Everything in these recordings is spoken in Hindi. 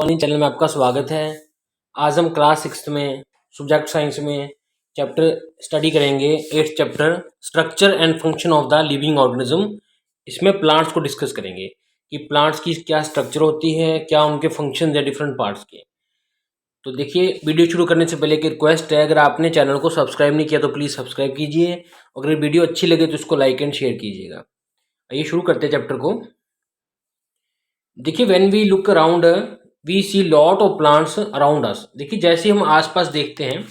टॉनी चैनल में आपका स्वागत है। आज हम क्लास 6 में सब्जेक्ट साइंस में चैप्टर स्टडी करेंगे। 8th chapter structure and function of the living organism. इसमें प्लांट्स को डिस्कस करेंगे कि प्लांट्स की क्या स्ट्रक्चर होती है, क्या उनके फंक्शन है डिफरेंट पार्ट्स के। तो देखिए, वीडियो शुरू करने से पहले एक रिक्वेस्ट है, अगर आपने चैनल को सब्सक्राइब नहीं किया तो प्लीज़ सब्सक्राइब कीजिए। अगर वीडियो अच्छी लगे तो इसको लाइक एंड शेयर कीजिएगा। आइए शुरू करते हैं चैप्टर को। देखिए, when we look around we see lot of plants around us. देखिए, जैसे हम आसपास देखते हैं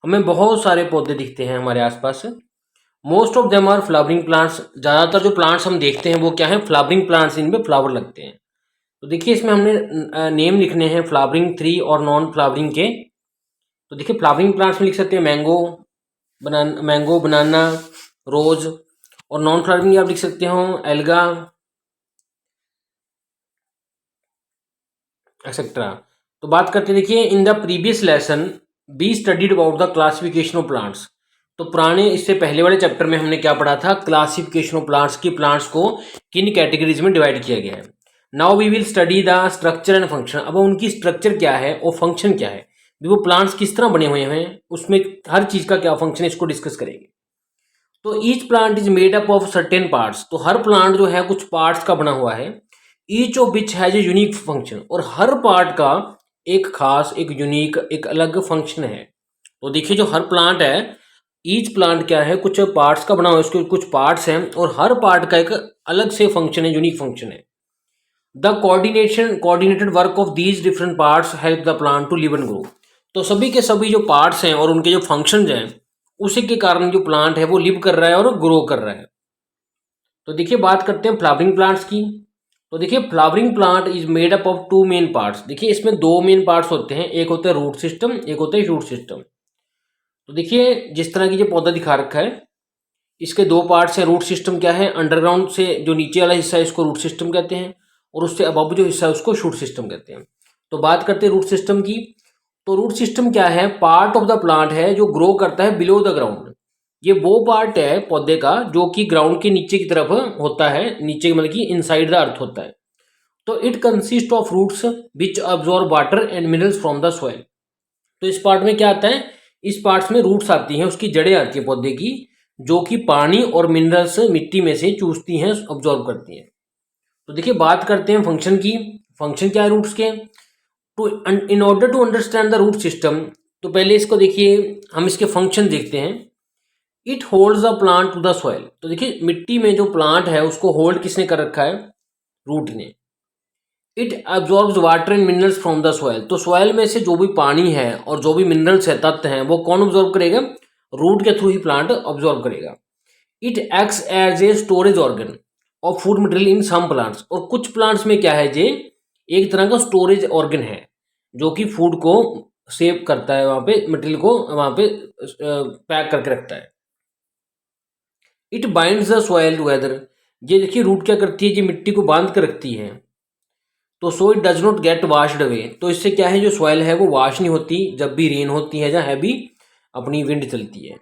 हमें बहुत सारे पौधे दिखते हैं हमारे आसपास। Most of them are flowering plants. ज़्यादातर जो प्लांट्स हम देखते हैं वो क्या है, फ्लावरिंग प्लांट्स, इनमें फ्लावर लगते हैं। तो देखिए, इसमें हमने नेम लिखने हैं फ्लावरिंग 3 और नॉन फ्लावरिंग के। तो देखिए, फ्लावरिंग प्लांट्स में लिख सकते हैं मैंगो, बनाना, रोज। और नॉन फ्लावरिंग आप लिख सकते हो एल्गा एक्सेट्रा। तो बात करते हैं, देखिए, in the previous lesson be studied about the classification of plants. तो पुराने इससे पहले वाले चैप्टर में हमने क्या पढ़ा था, क्लासिफिकेशन ऑफ प्लांट्स की, प्लांट्स को किन कैटेगरीज में डिवाइड किया गया है। Now we will study the structure and function. अब उनकी स्ट्रक्चर क्या है और फंक्शन क्या है, वो प्लांट्स किस तरह बने हुए हैं, उसमें हर चीज का क्या फंक्शन है, इसको डिस्कस करेंगे। तो each plant is made up of certain parts. तो हर प्लांट जो है कुछ पार्ट्स का बना हुआ है। Each of which has a unique function. और हर पार्ट का एक खास, एक यूनिक, एक अलग फंक्शन है। तो देखिए, जो हर प्लांट है, ईच प्लांट क्या है, कुछ पार्ट्स का बना हुआ है, उसके कुछ पार्ट्स हैं और हर पार्ट का एक अलग से फंक्शन है, यूनिक फंक्शन है। The coordinated work of these different parts help the plant to live and grow. तो सभी के सभी जो पार्ट्स हैं और उनके जो फंक्शंस हैं, उसी के कारण जो प्लांट है वो लिव कर रहा है और ग्रो कर रहा है। तो देखिए, बात करते हैं फ्लावरिंग प्लांट्स की। तो देखिए, flowering plant is made up of 2 main parts. देखिए, इसमें 2 मेन पार्ट्स होते हैं, एक होता है रूट सिस्टम, एक होता है शूट सिस्टम। तो देखिए, जिस तरह की जो पौधा दिखा रखा है, इसके 2 पार्ट्स हैं। रूट सिस्टम क्या है, अंडरग्राउंड से जो नीचे वाला हिस्सा है इसको रूट सिस्टम कहते हैं, और उससे अबव जो हिस्सा है उसको शूट सिस्टम कहते हैं। तो बात करते हैं रूट सिस्टम की। तो रूट सिस्टम क्या है, पार्ट ऑफ द प्लांट है जो ग्रो करता है बिलो द ग्राउंड। ये वो पार्ट है पौधे का जो कि ग्राउंड के नीचे की तरफ होता है, नीचे मतलब कि इनसाइड द अर्थ होता है। तो it consist of roots which absorb water and minerals from the soil. तो इस पार्ट में क्या आता है, इस पार्ट्स में रूट्स आती हैं, उसकी जड़ें आती हैं पौधे की, जो कि पानी और मिनरल्स मिट्टी में से चूसती हैं, अब्जॉर्ब करती हैं। तो देखिए, बात करते हैं फंक्शन की। फंक्शन क्या है रूट्स के। To in order to understand the root system, तो पहले इसको देखिए, हम इसके फंक्शन देखते हैं। It holds the plant to the soil. तो देखिए, मिट्टी में जो प्लांट है उसको होल्ड किसने कर रखा है, रूट ने। It absorbs water and minerals from the soil. तो सॉइल में से जो भी पानी है और जो भी मिनरल्स है, तत्व हैं, वो कौन ऑब्जॉर्व करेगा, रूट के थ्रू ही प्लांट ऑब्जॉर्व करेगा। It acts as a storage organ of food material in some plants. और कुछ प्लांट्स में क्या है, जे एक तरह का स्टोरेज ऑर्गन है जो कि फूड को सेव करता है, वहां पे मटेरियल को वहां पे पैक करके रखता है। It binds the soil together. ये देखिए, रूट क्या करती है, ये मिट्टी को बांध कर रखती है। तो so it does not gate washed away. तो इससे क्या है, जो सॉइल है वो वाश नहीं होती जब भी रेन होती है, जहाँ हैवी अपनी विंड चलती है।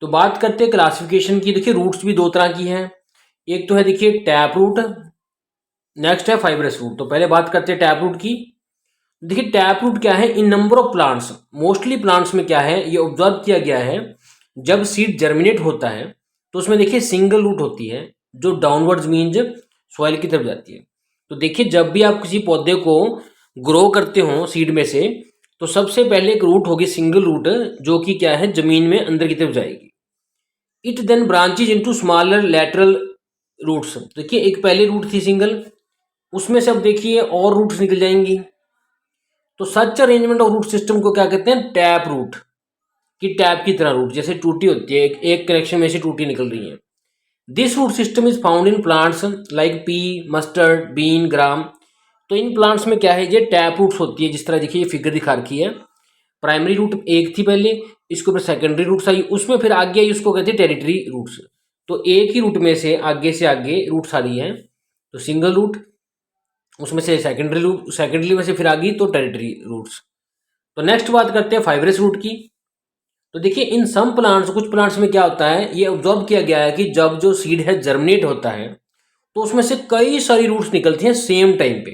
तो बात करते हैं क्लासिफिकेशन की। देखिए, रूट्स भी 2 तरह की हैं। एक तो है देखिए टैप रूट, नेक्स्ट है फाइब्रस रूट। तो पहले बात करते हैं टैप रूट की। देखिए, टैप रूट क्या है, in number of plants, mostly plants में क्या है, ये ऑब्जर्व किया गया है, जब सीड जर्मिनेट होता है तो उसमें देखिए सिंगल रूट होती है जो डाउनवर्ड्स मीन्स सॉइल की तरफ जाती है। तो देखिए, जब भी आप किसी पौधे को ग्रो करते हो सीड में से, तो सबसे पहले एक रूट होगी सिंगल रूट, जो कि क्या है, जमीन में अंदर की तरफ जाएगी। It then branches into smaller lateral roots. देखिए, एक पहले रूट थी सिंगल, उसमें से अब देखिए और रूट्स निकल जाएंगी। तो such arrangement of root system को क्या कहते हैं, टैप रूट, कि टैप की तरह रूट, जैसे टूटी होती है, एक कनेक्शन में से टूटी निकल रही है। This root system is found in plants like pea, mustard, bean, gram. तो इन प्लांट्स में क्या है, ये टैप रूट्स होती है। जिस तरह देखिए ये फिगर दिखा रखी है, प्राइमरी रूट एक थी पहले, इसके ऊपर सेकेंडरी रूट्स आई, उसमें फिर आगे आई, उसको कहते हैं टेरिटरी रूट्स। तो एक ही रूट में से आगे रूट्स आ रही है, तो सिंगल रूट, उसमें से सेकेंडरी में से फिर आ गई तो टेरिटरी रूट्स। तो नेक्स्ट बात करते हैं फाइब्रस रूट की। तो देखिए, इन सम प्लांट्स, कुछ प्लांट्स में क्या होता है, ये ऑब्जर्व किया गया है कि जब जो सीड है जर्मिनेट होता है तो उसमें से कई सारी रूट्स निकलती हैं सेम टाइम पे।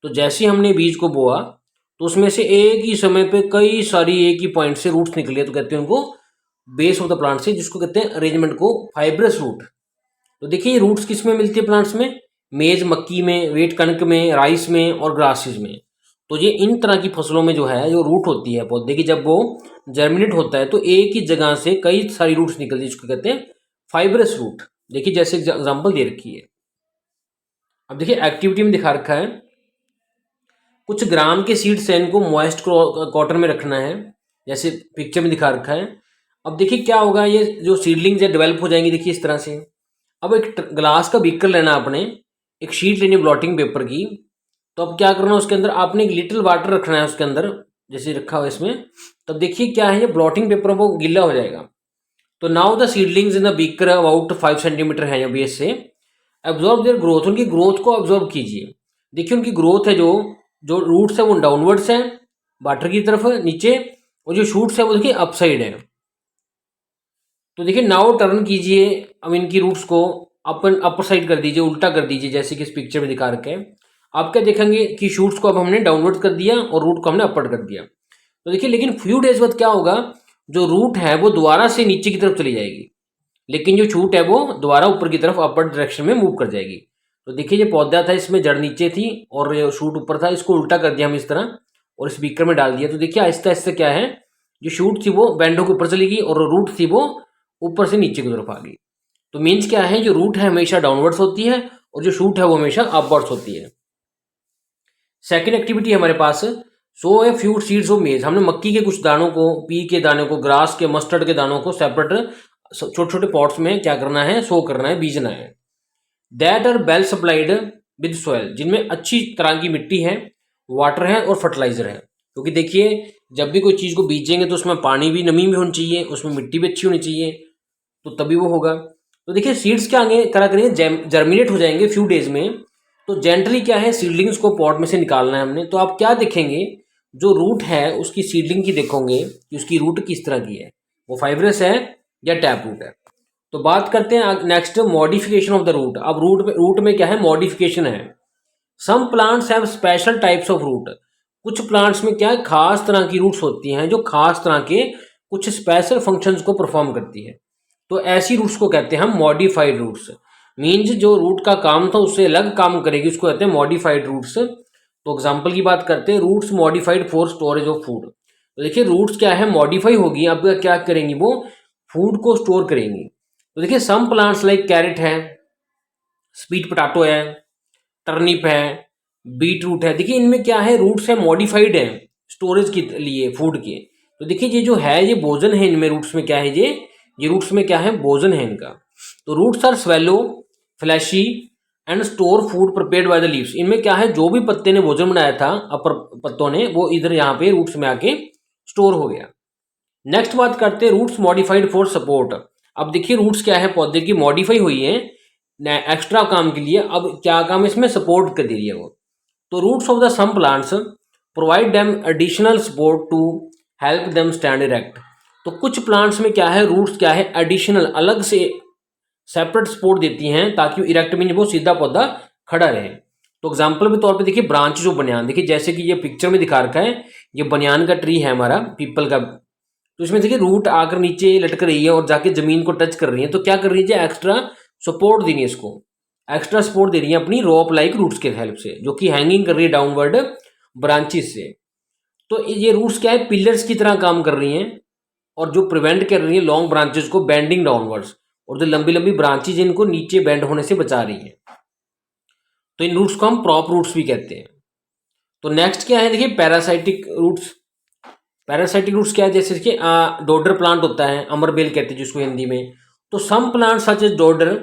तो जैसे ही हमने बीज को बोआ तो उसमें से एक ही समय पे कई सारी एक ही पॉइंट से रूट्स निकले, तो कहते हैं उनको बेस ऑफ द प्लांट से, जिसको कहते हैं अरेंजमेंट को फाइब्रस रूट। तो देखिए ये रूट्स किस में मिलती है प्लांट्स में, मेज मक्की में, वेट कणक में, राइस में और ग्रासेस में। तो ये इन तरह की फसलों में जो है जो रूट होती है पौधे की, जब वो जर्मिनेट होता है तो एक ही जगह से कई सारी रूट्स निकलती है, जिसको कहते हैं फाइब्रस रूट। देखिए जैसे एग्जांपल दे रखी है। अब देखिए एक्टिविटी में दिखा रखा है, कुछ ग्राम के सीड सैन को मॉइस्ट कॉटन में रखना है, जैसे पिक्चर में दिखा रखा है। अब देखिए क्या होगा, ये जो सीडलिंग्स है डेवलप हो जाएंगी, देखिए इस तरह से। अब एक ग्लास का बीकर लेना आपने, एक शीट लेनी ब्लॉटिंग पेपर की। तो अब क्या करना है, उसके अंदर आपने एक लिटिल वाटर रखना है उसके अंदर, जैसे रखा हुआ इसमें। तब देखिए क्या है, ये ब्लॉटिंग पेपर वो गीला हो जाएगा। तो now the seedlings in the beaker about 5 centimetre है या बेस से, एब्जॉर्ब देयर ग्रोथ, उनकी ग्रोथ को ऑब्जॉर्व कीजिए। देखिए उनकी ग्रोथ है, जो जो रूट्स है वो डाउनवर्ड्स है वाटर की तरफ नीचे, और जो शूट्स है वो देखिए अपसाइड है। तो देखिए नाउ टर्न कीजिए, अब इनकी रूट्स को अपर साइड कर दीजिए, उल्टा कर दीजिए, जैसे कि इस पिक्चर में दिखा रखे हैं। आप क्या देखेंगे कि शूट्स को अब हमने डाउनवर्ड कर दिया और रूट को हमने अपवर्ड कर दिया। तो देखिए लेकिन फ्यू डेज बाद क्या होगा, जो रूट है वो दोबारा से नीचे की तरफ चली जाएगी, लेकिन जो शूट है वो दोबारा ऊपर की तरफ अपर डायरेक्शन में मूव कर जाएगी। तो देखिए ये पौधा था, इसमें जड़ नीचे थी और शूट ऊपर था, इसको उल्टा कर दिया हम इस तरह और इस बीकर में डाल दिया। तो देखिए आहिस्ता आहिस्ता क्या है, जो शूट थी वो बैंडों के ऊपर चली गई और रूट थी वो ऊपर से नीचे की तरफ आ गई। तो मीन्स क्या है, जो रूट है हमेशा डाउनवर्ड्स होती है और जो शूट है वो हमेशा अपवर्ड्स होती है। सेकेंड एक्टिविटी है हमारे पास, so a few seeds of maize. हमने मक्की के कुछ दानों को, पी के दानों को, ग्रास के, मस्टर्ड के दानों को सेपरेट छोटे छोटे पॉट्स में क्या करना है, सो करना है, बीजना है। That are well supplied with soil, जिनमें अच्छी तरह की मिट्टी है, वाटर है और फर्टिलाइजर है। क्योंकि देखिए जब भी कोई चीज़ को बीजेंगे तो उसमें पानी भी, नमी भी होनी चाहिए, उसमें मिट्टी भी अच्छी होनी चाहिए, तो तभी वो होगा। तो देखिए सीड्स क्या आगे करा करेंगे, जर्मिनेट हो जाएंगे फ्यू डेज में। तो जेंटली क्या है, सीडलिंग्स को पॉट में से निकालना है हमने। तो आप क्या देखेंगे, जो रूट है उसकी सीडलिंग की देखोगे कि उसकी रूट किस तरह की है, वो फाइब्रस है या टैप रूट है। तो बात करते हैं next, modification of the root. अब रूट में क्या है, मॉडिफिकेशन है। Some plants have special types of root. कुछ प्लांट्स में क्या है, खास तरह की रूट्स होती हैं जो खास तरह के कुछ स्पेशल फंक्शंस को परफॉर्म करती है। तो ऐसी रूट्स को कहते हैं हम मॉडिफाइड रूट्स। मीन्स जो रूट का काम था उससे अलग काम करेगी, उसको कहते हैं मॉडिफाइड रूट्स। तो एग्जाम्पल की बात करते हैं, roots modified for storage of food. तो देखिए रूट्स क्या है, मॉडिफाई होगी, अब क्या करेंगी, वो फूड को स्टोर करेंगी। तो देखिए सम प्लांट्स लाइक कैरेट है, स्वीट पोटैटो है, टर्निप है, बीट रूट है। देखिए इनमें क्या है, रूट्स है मॉडिफाइड है स्टोरेज के लिए, फूड के। तो देखिए ये जो है ये भोजन है, इनमें रूट्स में क्या है, ये रूट्स में क्या है, भोजन है इनका। तो roots are swollen, fleshy and store food prepared by the leaves. इनमें क्या है, जो भी पत्ते ने भोजन बनाया था अपर पत्तों ने, वो इधर यहाँ पे रूट्स में आके स्टोर हो गया। नेक्स्ट बात करते हैं, रूट्स मॉडिफाइड फॉर सपोर्ट। अब देखिए रूट्स क्या है, पौधे की मॉडिफाई हुई है एक्स्ट्रा काम के लिए। अब क्या काम इसमें, सपोर्ट कर दे रही है वो। तो roots of the some plants provide them additional support to help them stand erect. तो कुछ प्लांट्स में क्या है, रूट्स क्या है, एडिशनल अलग से सेपरेट सपोर्ट देती हैं ताकि इरेक्ट मीन वो सीधा पौधा खड़ा रहे। तो एग्जाम्पल के तौर पे देखिए ब्रांच जो बनियान, देखिए जैसे कि ये पिक्चर में दिखा रखा है, ये बनियान का ट्री है हमारा, पीपल का। तो इसमें देखिए रूट आकर नीचे लटक रही है और जाके जमीन को टच कर रही है। तो क्या कर रही है, एक्स्ट्रा सपोर्ट देनी है इसको, एक्स्ट्रा सपोर्ट दे रही है अपनी रोप लाइक रूट्स के हेल्प से, जो कि हैंगिंग कर रही है डाउनवर्ड ब्रांचेस से। तो ये रूट्स क्या है, पिलर्स की तरह काम कर रही हैं और जो प्रिवेंट कर रही है लॉन्ग ब्रांचेस को बेंडिंग डाउनवर्ड्स, और जो लंबी लंबी ब्रांचेज इनको नीचे बेंड होने से बचा रही हैं। तो इन रूट्स को हम प्रॉप रूट्स भी कहते हैं। तो नेक्स्ट क्या है, देखिए पैरासाइटिक रूट्स। पैरासाइटिक रूट्स क्या है, जैसे देखिए डोडर प्लांट होता है, अमरबेल कहते हैं जिसको हिंदी में। तो some plant such as dodder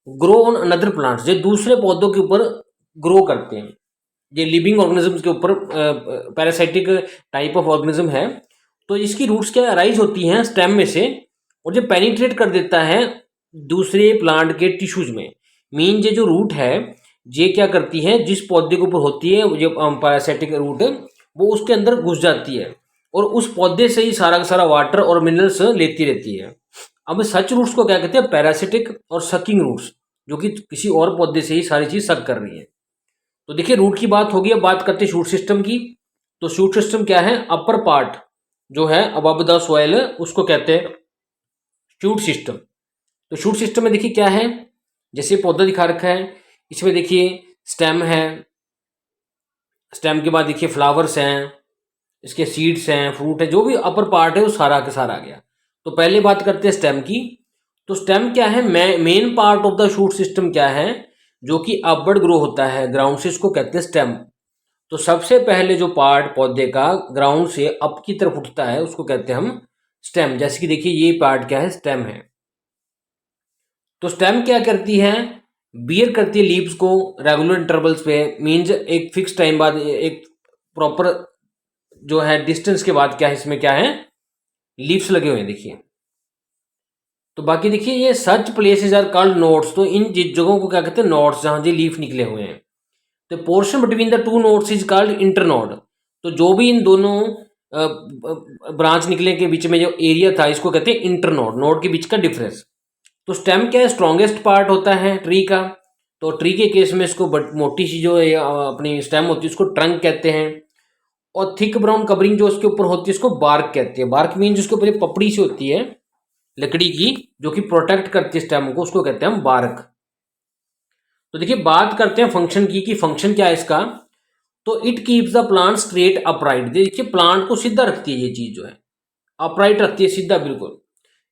grow on another plants, जो दूसरे पौधों के ऊपर ग्रो करते हैं, ये लिविंग ऑर्गेनिजम्स के ऊपर पैरासाइटिक टाइप ऑफ ऑर्गेनिज्म है। तो इसकी रूट्स क्या अराइज होती हैं स्टेम में से, और जो पेनिट्रेट कर देता है दूसरे प्लांट के टिश्यूज में। मीन ये जो रूट है ये क्या करती है, जिस पौधे के ऊपर होती है जो पैरासाइटिक रूट, वो उसके अंदर घुस जाती है और उस पौधे से ही सारा का सारा वाटर और मिनरल्स लेती रहती है। अब सच रूट्स को क्या कहते हैं, पैरासिटिक और सकिंग रूट्स, जो कि किसी और पौधे से ही सारी चीज सक कर रही है। तो देखिए रूट की बात होगी, अब बात करते हैं शूट सिस्टम की। तो शूट सिस्टम क्या है, अपर पार्ट जो है अबव द सॉइल उसको कहते हैं शूट सिस्टम। तो शूट सिस्टम में देखिए क्या है, जैसे पौधा दिखा रखा है, इसमें देखिए स्टेम है, स्टेम के बाद देखिए फ्लावर्स हैं, इसके सीड्स हैं, फ्रूट है, जो भी अपर पार्ट है वो सारा का सारा आ गया। तो पहले बात करते हैं स्टेम की। तो स्टेम क्या है, main part of the shoot system क्या है, जो कि अपवर्ड ग्रो होता है ग्राउंड से, इसको कहते हैं स्टेम। तो सबसे पहले जो पार्ट पौधे का ग्राउंड से अप की तरफ उठता है उसको कहते हैं हम स्टेम। जैसे कि देखिए ये पार्ट क्या है, स्टेम है। तो स्टेम क्या करती है, बियर करती है लीव्स को रेगुलर इंटरवल्स पे, मींस एक फिक्स टाइम बाद, एक प्रॉपर जो है डिस्टेंस के बाद क्या है, इसमें क्या है लीव्स लगे हुए हैं देखिए। तो बाकी देखिए ये such places are called nodes, तो इन जगहों को क्या कहते हैं, नोड्स, जहां जी लीफ निकले हुए हैं। तो portion between the two nodes is called internode. तो जो भी इन दोनों ब्रांच निकले के बीच में जो एरिया था इसको कहते हैं इंटरनोड, नोड के बीच का डिफरेंस। तो स्टेम क्या है, स्ट्रॉन्गेस्ट पार्ट होता है ट्री का। तो ट्री के केस में इसको मोटी सी जो अपनी स्टेम होती है उसको ट्रंक कहते हैं, और थिक ब्राउन कवरिंग जो उसके ऊपर होती है उसको बार्क कहते हैं। बार्क मीन जिसके ऊपर पपड़ी सी होती है लकड़ी की जो कि प्रोटेक्ट करती है स्टेम को, उसको कहते हैं हम बार्क। तो देखिए बात करते हैं फंक्शन की, कि फंक्शन क्या है इसका। तो it keeps the plant straight upright, देखिए प्लांट को सीधा रखती है, ये चीज जो है अपराइट रखती है, सीधा बिल्कुल।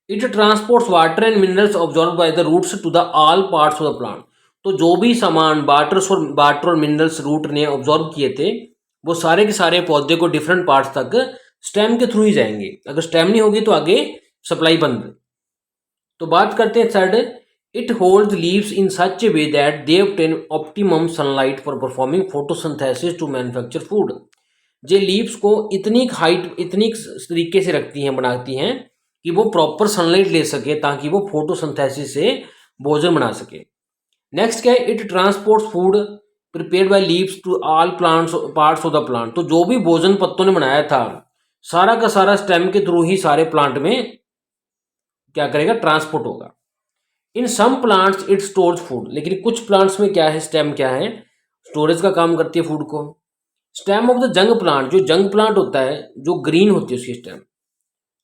It transports water and minerals absorb by the roots to the all parts of the plant. तो जो भी सामान वाटर और मिनरल्स रूट ने ऑब्जॉर्ब किए थे वो सारे के सारे पौधे को डिफरेंट पार्ट्स तक स्टेम के थ्रू ही जाएंगे। अगर स्टेम नहीं होगी तो आगे सप्लाई बंद। तो बात करते हैं third, it holds leaves in such a way that they obtain optimum sunlight for performing photosynthesis to manufacture food. ये लीव्स को इतनी हाइट, इतनी तरीके से रखती हैं, बनाती हैं कि वो प्रॉपर सनलाइट ले सके ताकि वो फोटोसिंथेसिस से भोजन बना सके। नेक्स्ट क्या है, it transports food prepared by leaves to all plants parts of the plant. तो जो भी भोजन पत्तों ने बनाया था सारा का सारा स्टेम के थ्रू ही सारे प्लांट में क्या करेगा, ट्रांसपोर्ट होगा। In some plants it stores food, लेकिन कुछ प्लांट्स में क्या है, स्टेम क्या है, स्टोरेज का काम करती है फूड को। स्टेम ऑफ द जंग प्लांट, जो जंग प्लांट होता है जो ग्रीन होती है उसकी स्टेम,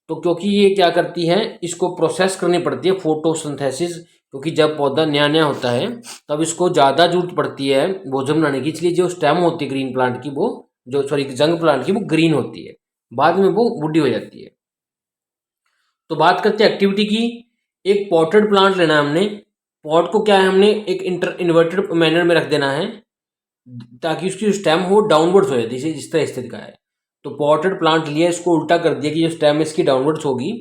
तो क्योंकि ये क्या करती है, इसको प्रोसेस करनी पड़ती है फोटोसिंथेसिस, क्योंकि जब पौधा नया नया होता है तब इसको ज़्यादा जरूरत पड़ती है भोजन बनाने की, इसलिए जो स्टेम होती है ग्रीन प्लांट की, वो जो सॉरी जंग प्लांट की, वो ग्रीन होती है, बाद में वो बूढ़ी हो जाती है। तो बात करते हैं एक्टिविटी की। एक पॉटेड प्लांट लेना है हमने, पॉट को क्या है हमने एक इन्वर्टेड मैनर में रख देना है ताकि उसकी स्टेम हो डाउनवर्ड्स हो जाती है, जिस तरह स्थिति का है। तो पॉटेड प्लांट लिया, इसको उल्टा कर दिया कि जो स्टेम इसकी डाउनवर्ड्स होगी।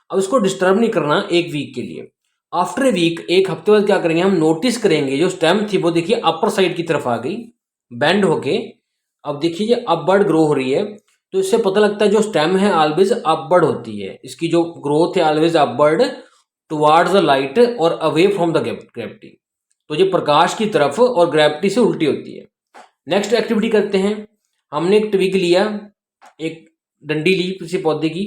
अब इसको डिस्टर्ब नहीं करना एक वीक के लिए। आफ्टर ए वीक, एक हफ्ते बाद क्या करेंगे हम, नोटिस करेंगे जो स्टेम थी वो देखिए अपर साइड की तरफ आ गई बेंड होके। अब देखिए ये अपवर्ड ग्रो हो रही है, तो इससे पता लगता है जो स्टेम है ऑलवेज अपवर्ड होती है, इसकी जो ग्रोथ है always upward towards the light और अवे फ्रॉम द ग्रेविटी। तो ये प्रकाश की तरफ और ग्रेविटी से उल्टी होती है। नेक्स्ट एक्टिविटी करते हैं। हमने एक ट्विग लिया, एक डंडी ली किसी पौधे की,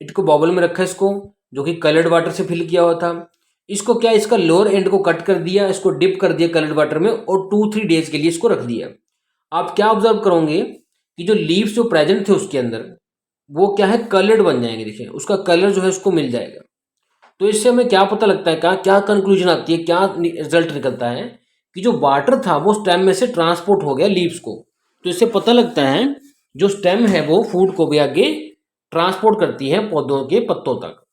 इसको बॉबल में रखा, इसको जो कि कलर्ड वाटर से फिल किया हुआ था। इसको क्या, इसका लोअर एंड को कट कर दिया, इसको डिप कर दिया कलर्ड वाटर में और 2-3 डेज के लिए इसको रख दिया। आप क्या ऑब्जर्व करोगे कि जो लीव्स जो प्रेजेंट थे उसके अंदर वो क्या है, कलर्ड बन जाएंगे, देखिए उसका कलर जो है उसको मिल जाएगा। तो इससे हमें क्या पता लगता है, क्या क्या कंक्लूजन आती है, क्या रिजल्ट निकलता है कि जो वाटर था वो स्टेम में से ट्रांसपोर्ट हो गया लीव्स को। तो इससे पता लगता है जो स्टेम है वो फूड को भी आगे ट्रांसपोर्ट करती है पौधों के पत्तों तक।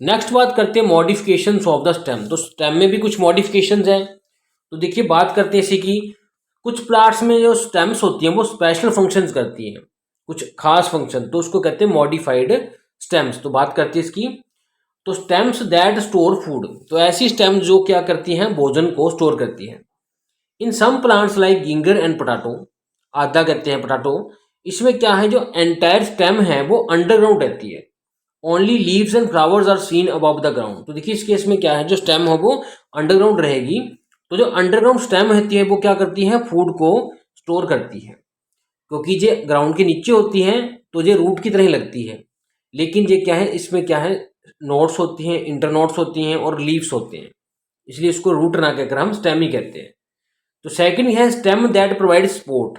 नेक्स्ट बात करते हैं मॉडिफिकेशंस ऑफ द स्टेम। तो स्टेम में भी कुछ मॉडिफिकेशंस हैं। तो देखिए बात करते हैं इसी की। कुछ प्लांट्स में जो स्टेम्स होती हैं वो स्पेशल फंक्शंस करती हैं, कुछ खास फंक्शन, तो उसको कहते हैं मॉडिफाइड स्टेम्स। तो बात करते हैं इसकी। तो स्टेम्स दैट स्टोर फूड, तो ऐसी स्टेम्स जो क्या करती हैं, भोजन को स्टोर करती हैं। In some plants like ginger and potato, आदा कहते हैं पोटैटो, इसमें क्या है जो एंटायर स्टेम है वो अंडरग्राउंड रहती है। Only leaves and flowers are seen above the ground. तो देखिए इस केस में क्या है, जो स्टेम हो वो अंडरग्राउंड रहेगी। तो जो अंडरग्राउंड स्टेम रहती है वो क्या करती है, फूड को स्टोर करती है, क्योंकि ये ग्राउंड के नीचे होती हैं तो ये रूट की तरह ही लगती है। लेकिन ये क्या है, इसमें क्या है, नोट्स होती हैं, इंटरनोट्स होती हैं और लीव्स होते हैं, इसलिए इसको रूट ना कहकर हम स्टेम ही कहते हैं। तो सेकंड है स्टेम दैट प्रोवाइड सपोर्ट।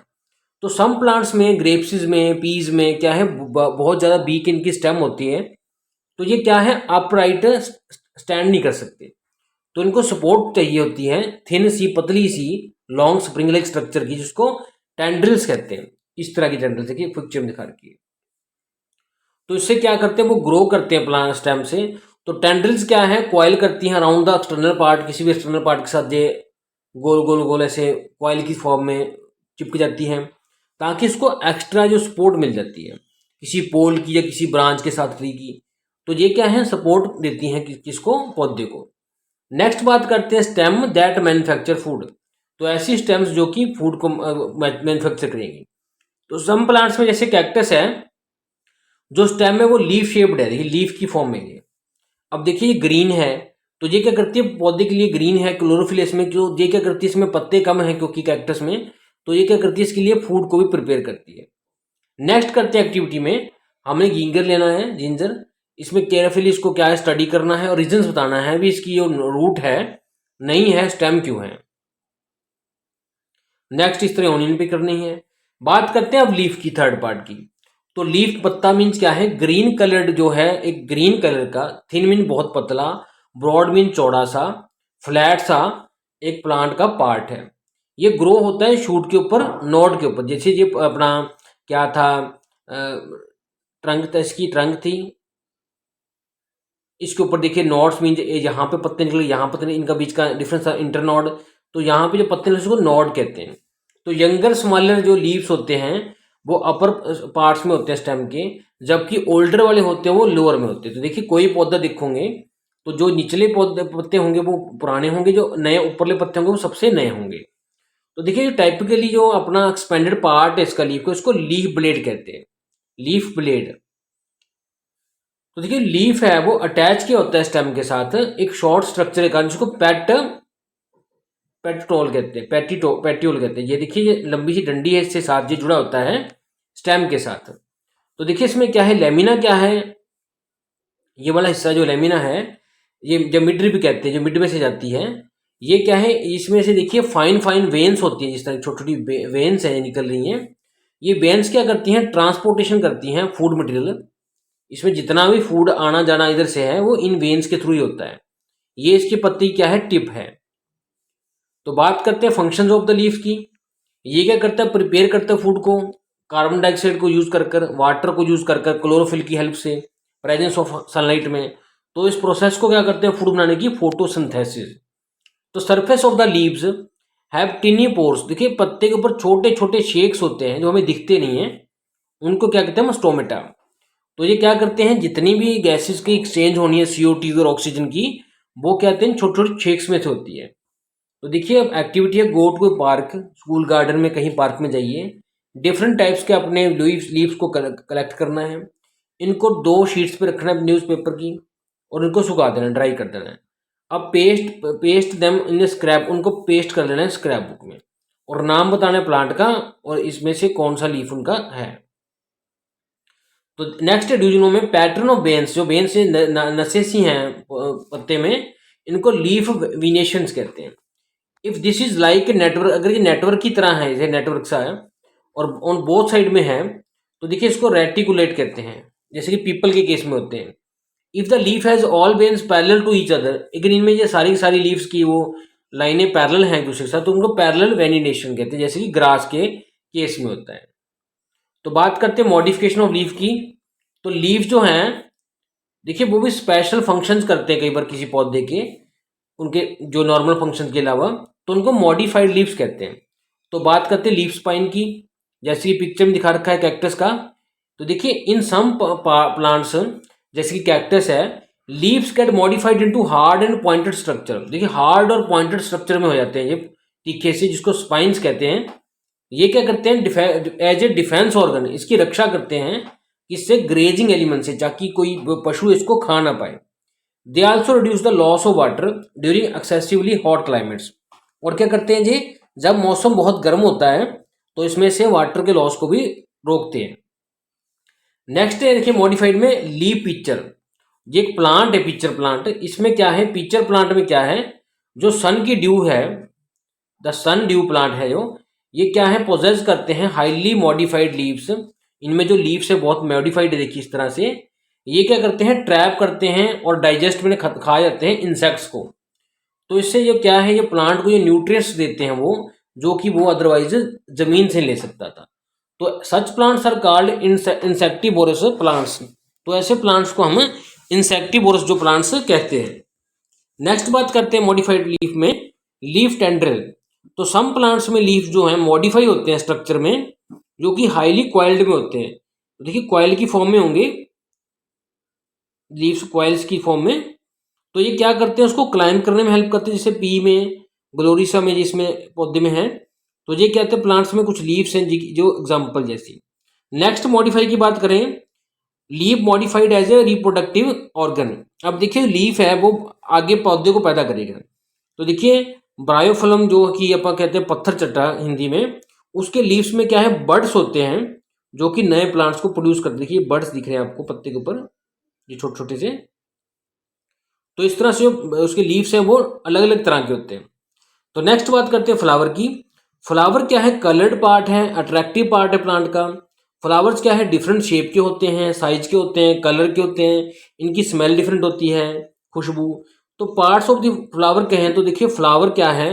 तो सम प्लांट्स में, ग्रेप्सिस में, पीज में क्या है, बहुत ज़्यादा वीक इनकी स्टेम होती है, तो ये क्या है, अपराइट स्टैंड नहीं कर सकते, तो इनको सपोर्ट चाहिए होती है, थिन सी, पतली सी, लॉन्ग स्प्रिंग लाइक स्ट्रक्चर की, जिसको टेंड्रिल्स कहते हैं। इस तरह की टेंड्रिल्स, देखिए पिक्चर में दिखा रखी है। तो इससे क्या करते हैं, वो ग्रो करते हैं प्लांट स्टेम से। तो टेंड्रिल्स क्या है, कॉइल करती हैं अराउंड द एक्सटर्नल पार्ट, किसी भी एक्सटर्नल पार्ट के साथ ये गोल गोल गोल ऐसे कॉइल की फॉर्म में चिपक जाती हैं, ताकि इसको एक्स्ट्रा जो सपोर्ट मिल जाती है किसी पोल की या किसी ब्रांच के साथ ट्री की। तो ये क्या है, सपोर्ट देती हैं किसको, पौधे को। नेक्स्ट बात करते हैं स्टेम दैट मैन्युफैक्चर फूड। तो ऐसी स्टेम्स जो कि फूड को मैन्युफैक्चर करेंगी। तो सम प्लांट्स में जैसे कैक्टस है, जो स्टेम है वो लीफ शेप्ड है, देखिए लीफ की फॉर्म में ये। अब देखिए ये ग्रीन है, तो ये क्या करती है, पौधे के लिए ग्रीन है, क्लोरोफिल इसमें, जो ये क्या करती है, इसमें पत्ते कम है क्योंकि कैक्टस में, तो ये क्या करती है, इसके लिए फूड को भी प्रिपेयर करती है। नेक्स्ट करते हैं एक्टिविटी में, हमें जिंजर लेना है, जिंजर। इसमें केयरफुली इसको क्या है, स्टडी करना है और रीजंस बताना है भी, इसकी जो रूट है नहीं है, स्टेम क्यों है। नेक्स्ट इस तरह ऑनियन पे करनी है। बात करते हैं अब लीफ की, थर्ड पार्ट की। तो लीफ, पत्ता मीन्स क्या है, ग्रीन कलर्ड जो है, एक ग्रीन कलर का, थिन मीन बहुत पतला, ब्रॉड मीन चौड़ा सा, फ्लैट सा एक प्लांट का पार्ट है। ये ग्रो होता है शूट के ऊपर, नोड के ऊपर। जैसे ये अपना क्या था, ट्रंक था, इसकी ट्रंक थी, इसके ऊपर देखिए नोड्स मीन, यहाँ पे पत्ते निकले, यहाँ पत्ते निकले, इनका बीच का डिफरेंस था इंटरनोड। तो यहाँ पे जो पत्ते निकले उसको नोड कहते हैं। तो यंगर स्मॉलर जो लीव्स होते हैं वो अपर पार्ट्स में होते हैं स्टेम के, जबकि ओल्डर वाले होते हैं वो लोअर में होते हैं। तो देखिए कोई पौधा दिखोगे तो जो निचले पौधे पत्ते होंगे वो पुराने होंगे, जो नए ऊपरले पत्ते होंगे वो सबसे नए होंगे। तो देखिए टाइपिकली जो अपना एक्सपेंडेड पार्ट है इसका लीफ को, इसको लीफ ब्लेड कहते हैं, लीफ ब्लेड। तो देखिए लीफ है वो अटैच किया होता है स्टेम के साथ एक शॉर्ट स्ट्रक्चर के कारण, जिसको पेटिटोल कहते हैं, पेटियोल कहते हैं। ये देखिए ये लंबी सी डंडी है, इससे साथ ये जुड़ा होता है स्टेम के साथ। तो देखिए इसमें क्या है, लेमिना क्या है, ये वाला हिस्सा जो लेमिना है, ये जो मिड रिब कहते हैं, जो मिड में से जाती है, ये क्या है, इसमें से देखिए फाइन फाइन वेन्स होती हैं, जिस तरह छोटी छोटी वेन्स है निकल रही हैं। ये वेन्स क्या करती हैं, ट्रांसपोर्टेशन करती हैं फूड मटेरियल। इसमें जितना भी फूड आना जाना इधर से है वो इन वेन्स के थ्रू ही होता है। ये इसकी पत्ती क्या है, टिप है। तो बात करते हैं फंक्शंस ऑफ द लीफ की। ये क्या करता है, प्रिपेयर करता है फूड को, कार्बन डाइऑक्साइड को यूज कर कर, वाटर को यूज कर कर, क्लोरोफिल की हेल्प से, प्रेजेंस ऑफ सनलाइट में। तो इस प्रोसेस को क्या करते हैं, फूड बनाने की, फोटोसिंथेसिस। तो surface of the leaves have टिनी pores. देखिए पत्ते के ऊपर छोटे छोटे शेक्स होते हैं जो हमें दिखते नहीं है, उनको क्या कहते हैं, स्टोमेटा। तो ये क्या करते हैं, जितनी भी गैसेस की एक्सचेंज होनी है CO2 और ऑक्सीजन की, वो क्या कहते हैं, छोटे छोटे शेक्स में से होती है। तो देखिए अब एक्टिविटी है, go to park, school garden में कहीं पार्क में जाइए, डिफरेंट टाइप्स के अपने लीव्स को कलेक्ट करना है, इनको 2 शीट्स पे रखना है न्यूज़पेपर की, और इनको सुखा देना, ड्राई कर देना है। अब पेस्ट देम इन स्क्रैप, उनको पेस्ट कर लेना है स्क्रैप बुक में, और नाम बताना है प्लांट का, और इसमें से कौन सा लीफ उनका है। तो नेक्स्ट ड्यूजिनो में पैटर्न ऑफ वेन्स, जो वेन्स से नसें सी हैं पत्ते में, इनको लीफ वीनेशंस कहते हैं। If this is like network, अगर ये नेटवर्क की तरह है, जैसे नेटवर्क सा है और ऑन बोथ साइड में है, तो देखिए इसको रेटिकुलेट कहते हैं, जैसे कि पीपल के केस में होते हैं। If the leaf has all veins parallel to each other, अगर इनमें ये सारी सारी लीव्स की वो लाइनें पैरेलल हैं एक दूसरे के साथ, तो उनको पैरेलल वेनिनेशन कहते हैं, जैसे कि ग्रास के केस में होता है। तो बात करते हैं मॉडिफिकेशन ऑफ लीफ की। तो लीफ जो हैं देखिए वो भी स्पेशल फंक्शंस करते हैं कई बार किसी पौधे के, उनके जो नॉर्मल फंक्शन के अलावा, तो उनको मॉडिफाइड लीव्स कहते हैं। तो बात करते हैं लीफ स्पाइन की, जैसे कि पिक्चर में दिखा रखा है कैक्टस का। तो देखिए इन सम प्लांट्स, जैसे कि कैक्टस है, leaves gate modified into hard and pointed structure. देखिए हार्ड और पॉइंटेड स्ट्रक्चर में हो जाते हैं ये तीखे से, जिसको स्पाइन्स कहते हैं। ये क्या करते हैं, एज ए डिफेंस ऑर्गन, इसकी रक्षा करते हैं, इससे ग्रेजिंग एलिमेंट से, ताकि कोई पशु इसको खा ना पाए। They also reduce the loss of water during excessively hot climates. और क्या करते हैं जी, जब मौसम बहुत गर्म होता है तो इसमें से वाटर के लॉस को भी रोकते हैं। नेक्स्ट है देखिए मॉडिफाइड में लीफ पिक्चर। ये एक प्लांट है, पिक्चर प्लांट। इसमें क्या है, पिक्चर प्लांट में क्या है, जो सन की ड्यू है द सन ड्यू प्लांट है जो, ये क्या है, पोजेस करते हैं हाईली मॉडिफाइड लीव्स। इनमें जो लीव्स है बहुत मॉडिफाइड है, देखिए इस तरह से। ये क्या करते हैं, ट्रैप करते हैं और डाइजेस्ट में खा जाते हैं इंसेक्ट्स को। तो इससे जो क्या है, ये प्लांट को ये न्यूट्रिएंट्स देते हैं वो, जो कि वो अदरवाइज जमीन से ले सकता था। तो such plants are called insectivorous plants. तो ऐसे प्लांट्स को हम इंसेक्टिवोरस जो प्लांट्स कहते हैं। नेक्स्ट बात करते हैं मॉडिफाइड लीफ में, लीफ टेंड्रिल। तो सम प्लांट्स में लीफ जो है मॉडिफाई होते हैं स्ट्रक्चर में, जो कि हाईली क्वाइल्ड में होते हैं। तो देखिए क्वाइल की फॉर्म में होंगे लीव्स, क्वाइल्स की फॉर्म में। तो ये क्या करते हैं, उसको क्लाइंब करने में हेल्प करते हैं, जैसे पी में, ग्लोरिसा में, जिसमें पौधे में है। तो ये कहते हैं प्लांट्स में कुछ लीव्स हैं जो एग्जाम्पल जैसी। नेक्स्ट मॉडिफाई की बात करें, leaf modified as a reproductive organ. अब देखिए लीफ है वो आगे पौधे को पैदा करेगा। तो देखिए ब्रायोफिल्म जो कि अपन कहते हैं पत्थर चट्टा हिंदी में, उसके लीव्स में क्या है, बर्ड्स होते हैं जो कि नए प्लांट्स को प्रोड्यूस करते हैं। देखिए बर्ड्स दिख रहे हैं आपको पत्ते के ऊपर, ये छोटे छोटे से। तो इस तरह से उसके लीव्स हैं वो अलग अलग तरह के होते हैं। तो नेक्स्ट बात करते हैं फ्लावर की। फ्लावर क्या है, कलर्ड पार्ट है, अट्रैक्टिव पार्ट है प्लांट का। फ्लावर्स क्या है, डिफरेंट शेप के होते हैं, साइज के होते हैं, कलर के होते हैं, इनकी स्मेल डिफरेंट होती है, खुशबू। तो पार्ट्स ऑफ द फ्लावर कहें तो देखिए फ्लावर क्या है,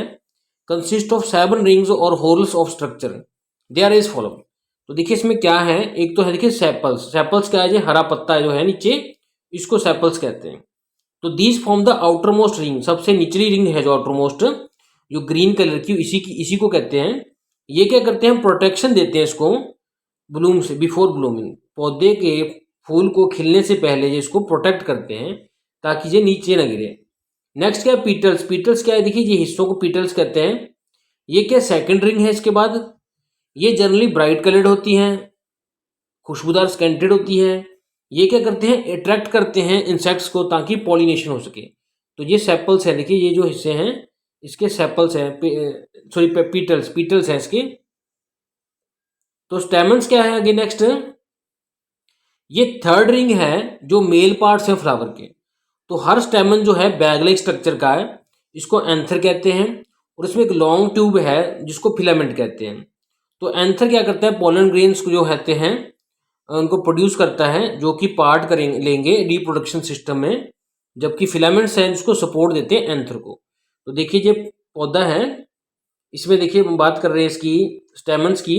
कंसिस्ट ऑफ 7 रिंग्स और whorls of structure, they are as follow. तो देखिए इसमें क्या है, एक तो है देखिए सेपल्स। सेपल्स क्या है, जो हरा पत्ता जो है नीचे, इसको सेपल्स कहते हैं। तो these form the outer most ring, सबसे निचली रिंग है जो आउटर मोस्ट, जो ग्रीन कलर की, इसी को कहते हैं। ये क्या करते हैं, प्रोटेक्शन देते हैं इसको ब्लूम से, बिफोर ब्लूमिंग। पौधे के फूल को खिलने से पहले ये इसको प्रोटेक्ट करते हैं ताकि ये नीचे ना गिरे। नेक्स्ट क्या है, पीटल्स। पीटल्स क्या है, देखिए ये हिस्सों को पीटल्स कहते हैं। ये क्या सेकंड रिंग है इसके बाद। ये जनरली ब्राइट कलर्ड होती हैं, खुशबूदार स्केंटेड होती है। ये क्या करते हैं, अट्रैक्ट करते हैं इंसेक्ट्स को ताकि पॉलिनेशन हो सके। तो ये सेपल्स है, देखिए ये जो हिस्से हैं इसके सेपल्स हैं, सॉरी पीटल्स, पीटल्स हैं इसके। तो स्टेमन्स क्या है आगे नेक्स्ट, ये थर्ड रिंग है जो मेल पार्ट्स हैं फ्लावर के। तो हर स्टेमन जो है बैग लाइक स्ट्रक्चर का है, इसको एंथर कहते हैं। और इसमें एक लॉन्ग ट्यूब है जिसको फिलामेंट कहते हैं। तो एंथर क्या करता है, पोलन ग्रेन्स को जो कहते हैं उनको प्रोड्यूस करता है, जो कि पार्ट करेंगे लेंगे रिप्रोडक्शन सिस्टम में, जबकि फिलामेंट्स हैं जिसको सपोर्ट देते हैं एंथर को। तो देखिए ये पौधा है, इसमें देखिए हम बात कर रहे हैं इसकी स्टेमन्स की।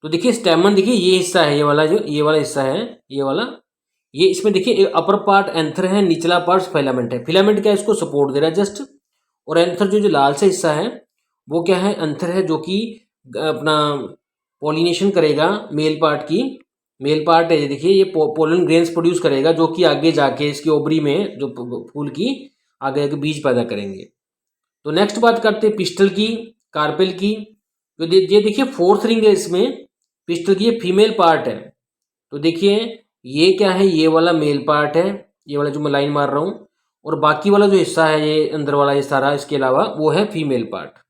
तो देखिए स्टेमन, देखिए ये हिस्सा है, ये वाला हिस्सा है, ये वाला, ये इसमें देखिए अपर पार्ट एंथर है, निचला पार्ट फिलामेंट है। फिलामेंट क्या है, इसको सपोर्ट दे रहा है जस्ट। और एंथर जो लाल से हिस्सा है वो क्या है, एंथर है जो कि अपना पॉलिनेशन करेगा मेल पार्ट की। मेल पार्ट है ये, देखिए ये पोलन ग्रेन्स प्रोड्यूस करेगा जो कि आगे जाके इसकी ओबरी में जो फूल की आगे आगे बीज पैदा करेंगे। तो नेक्स्ट बात करते हैं पिस्टल की, कार्पेल की। तो ये देखिए फोर्थ रिंग है इसमें पिस्टल की, ये फीमेल पार्ट है। तो देखिए ये क्या है, ये वाला मेल पार्ट है, ये वाला जो मैं लाइन मार रहा हूँ। और बाकी वाला जो हिस्सा है ये अंदर वाला, ये सारा इसके अलावा वो है फीमेल पार्ट।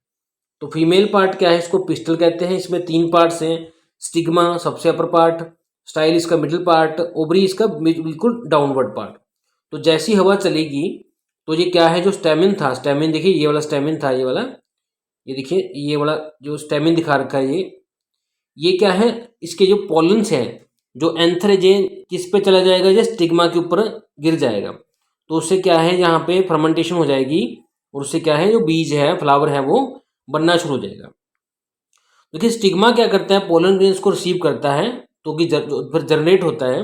तो फीमेल पार्ट क्या है, इसको पिस्टल कहते हैं। इसमें 3 पार्ट्स हैं, स्टिग्मा सबसे अपर पार्ट, स्टाइल इसका मिडिल पार्ट, ओवरी इसका बिल्कुल डाउनवर्ड पार्ट। तो जैसी हवा चलेगी तो ये क्या है, जो स्टेमिन था, स्टेमिन देखिए ये वाला स्टेमिन था, ये वाला, ये देखिए ये वाला जो स्टेमिन दिखा रखा है ये क्या है, इसके जो पॉलन्स हैं, जो एंथर है, ये किस पे चला जाएगा, ये स्टिग्मा के ऊपर गिर जाएगा। तो उससे क्या है, यहाँ पे फर्मेंटेशन हो जाएगी और उससे क्या है, जो बीज है, फ्लावर है, वो बनना शुरू हो जाएगा। देखिए स्टिग्मा क्या करता है, पोलन ग्रेन्स को रिसीव करता है, तो कि फिर जनरेट होता है।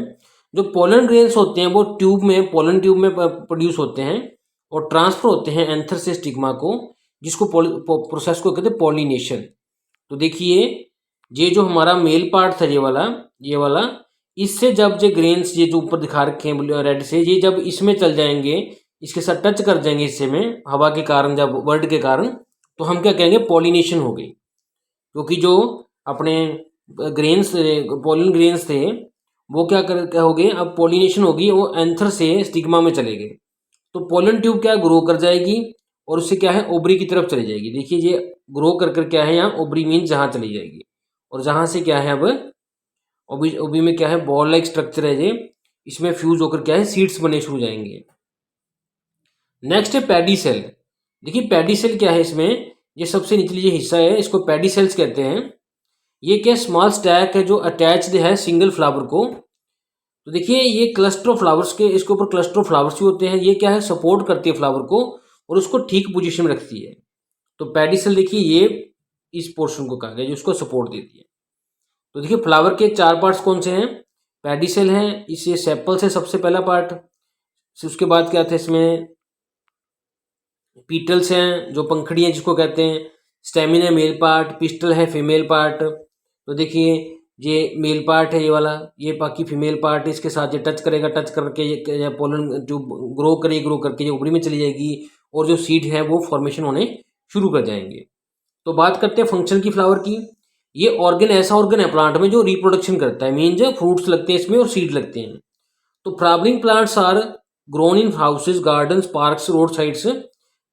जो पोलन ग्रेन्स होते हैं वो ट्यूब में, पोलन ट्यूब में प्रोड्यूस होते हैं और ट्रांसफर होते हैं एंथर से स्टिग्मा को, जिसको प्रोसेस को कहते हैं पॉलिनेशन। तो देखिए ये जो हमारा मेल पार्ट था, ये वाला, इससे जब ये ग्रेन्स, ये जो ऊपर दिखा रखे हैं रेड से, ये जब इसमें चल जाएंगे, इसके साथ टच कर जाएंगे हिस्से में हवा के कारण, जब वर्ड के कारण, तो हम क्या कहेंगे, पॉलिनेशन हो गई। क्योंकि जो अपने ग्रेन्स, पोलन ग्रेन्स थे, वो क्या हो गए, अब पॉलिनेशन होगी, वो एंथर से स्टिग्मा में चले गए। तो पोलन ट्यूब क्या ग्रो कर जाएगी और उससे क्या है, ओबरी की तरफ चली जाएगी। देखिए ये ग्रो कर क्या है, यहाँ ओबरी मीन जहाँ चली जाएगी, और जहाँ से क्या है, अब ओबरी में क्या है, बॉल लाइक स्ट्रक्चर है ये, इसमें फ्यूज होकर क्या है, सीड्स बने शुरू हो जाएंगे। नेक्स्ट है पैडी सेल। देखिए पेडिसेल क्या है इसमें, ये सबसे निचली ये हिस्सा है, इसको पेडिसेल्स कहते हैं। ये क्या स्मॉल स्टैक है जो अटैच्ड है सिंगल फ्लावर को। तो देखिए ये क्लस्टर ऑफ फ्लावर्स के, इसके ऊपर क्लस्टर ऑफ फ्लावर्स भी होते हैं। ये क्या है, सपोर्ट करती है फ्लावर को और उसको ठीक पोजीशन में रखती है। तो पेडिसल देखिए ये इस पोर्शन को कहा गया जो उसको सपोर्ट देती है। तो देखिए फ्लावर के 4 पार्ट्स कौन से हैं, पेडिसल है, इसे सेपल्स है सबसे पहला पार्ट, उसके बाद क्या था इसमें पीटल्स हैं जो पंखड़ी है जिसको कहते हैं, स्टेमिना है मेल पार्ट, पिस्टल है फीमेल पार्ट। तो देखिए ये मेल पार्ट है ये वाला, ये बाकी फीमेल पार्ट, इसके साथ ये टच करेगा, टच करके ये पोलन जो ग्रो करेगी, ग्रो करके ये उबरी में चली जाएगी और जो सीड है वो फॉर्मेशन होने शुरू कर जाएंगे। तो बात करते हैं फंक्शन की फ्लावर की। ये ऑर्गन ऐसा ऑर्गन है प्लांट में जो रिप्रोडक्शन करता है, मीन्स फ्रूट्स लगते हैं इसमें और सीड लगते हैं। तो flowering plants are grown in houses, gardens, parks, road sides,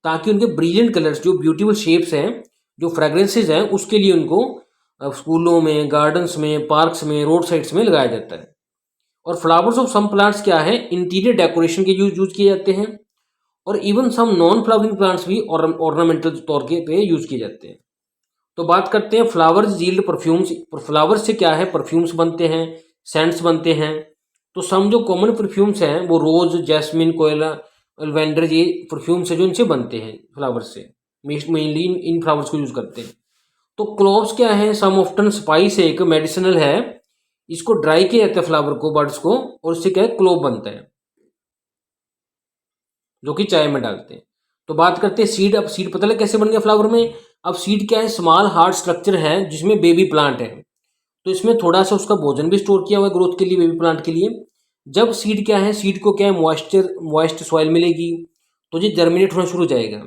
ताकि उनके ब्रिलियंट कलर्स जो ब्यूटीफुल शेप्स हैं, जो फ्रेग्रेंसेज हैं, उसके लिए उनको स्कूलों में, गार्डन्स में, पार्क्स में, रोड साइड्स में लगाया जाता है। और फ्लावर्स ऑफ सम प्लांट्स क्या है, इंटीरियर डेकोरेशन के यूज किए जाते हैं और even some non flowering plants भी ऑर्नामेंटल तौर के पे यूज किए जाते हैं। तो बात करते हैं फ्लावर्स यील्ड परफ्यूम्स। फ्लावर्स से क्या है, परफ्यूम्स बनते हैं, सेंट्स बनते हैं। तो सम जो कॉमन परफ्यूम्स हैं वो रोज, जैस्मिन, कोयला, लेवेंडर, ये परफ्यूम्स है जो इनसे बनते हैं फ्लावर्स से, मेनली इन फ्लावर्स को यूज करते हैं। तो क्लोव्स क्या है, सम ऑफ्टन स्पाइस है, एक मेडिसिनल है, इसको ड्राई किया जाता है फ्लावर को, बर्ड्स को, और इससे क्या है क्लोव बनता है जो कि चाय में डालते हैं। तो बात करते हैं सीड। अब सीड पता लगा कैसे बन गया फ्लावर में। अब सीड क्या है, स्मॉल हार्ड स्ट्रक्चर है जिसमें बेबी प्लांट है, तो इसमें थोड़ा सा उसका भोजन भी स्टोर किया हुआ है ग्रोथ के लिए, बेबी प्लांट के लिए। जब सीड क्या है, सीड को क्या है मॉइस्ट सॉइल मिलेगी तो ये जर्मिनेट होना शुरू हो जाएगा।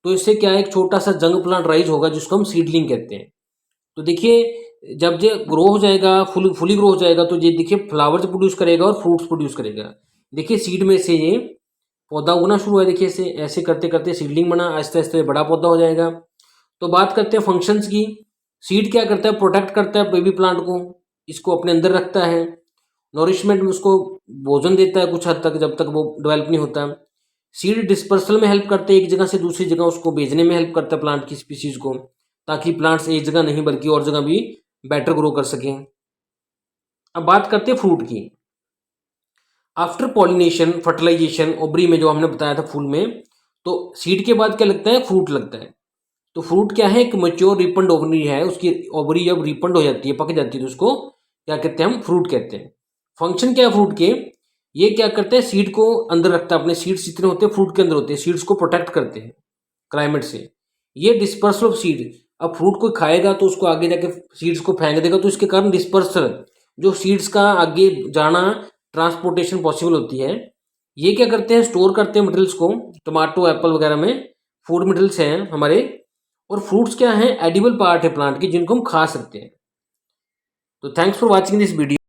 तो इससे क्या है, एक छोटा सा जंग प्लांट राइज होगा जिसको हम सीडलिंग कहते हैं। तो देखिए जब ये ग्रो हो जाएगा, फुली ग्रो हो जाएगा, तो ये देखिए फ्लावर्स प्रोड्यूस करेगा और फ्रूट्स प्रोड्यूस करेगा। देखिए सीड में से ये पौधा उगना शुरू हुआ, देखिए इसे ऐसे करते करते सीडलिंग बना, आहिस्ते आहिस्ते बड़ा पौधा हो जाएगा। तो बात करते हैं फंक्शंस की। सीड क्या करता है, प्रोटेक्ट करता है बेबी प्लांट को, इसको अपने अंदर रखता है, नॉरिशमेंट में उसको भोजन देता है कुछ हद तक, जब तक वो डेवलप नहीं होता। सीड डिस्पर्सल में हेल्प करते हैं, एक जगह से दूसरी जगह उसको भेजने में हेल्प करता है प्लांट की स्पीसीज को, ताकि प्लांट्स एक जगह नहीं बल्कि और जगह भी बेटर ग्रो कर सकें। अब बात करते हैं फ्रूट की। आफ्टर पॉलिनेशन, फर्टिलाइजेशन, ओबरी में जो हमने बताया था फूल में, तो सीड के बाद क्या लगता है, फ्रूट लगता है। तो फ्रूट क्या है, एक मैच्योर रिपन्ड ओवरी है, उसकी ओवरी जब रिपन्ड हो जाती है, पक जाती है, तो उसको क्या कहते हैं, हम फ्रूट कहते हैं। फंक्शन क्या है फ्रूट के, ये क्या करते हैं, सीड को अंदर रखता है, अपने सीड्स जितने होते हैं फ्रूट के अंदर होते हैं, सीड्स को प्रोटेक्ट करते हैं क्लाइमेट से। ये डिस्पर्सल ऑफ सीड, अब फ्रूट को खाएगा तो उसको आगे जाके सीड्स को फेंक देगा, तो इसके कारण डिस्पर्सल, जो सीड्स का आगे जाना, ट्रांसपोर्टेशन पॉसिबल होती है। ये क्या करते हैं, स्टोर करते हैं मटेरियल्स को, टमाटो, एप्पल वगैरह में फूड मटेरियल्स हैं हमारे। और फ्रूट्स क्या हैं, एडिबल पार्ट है प्लांट की, जिनको हम खा सकते हैं। तो thanks for watching this video.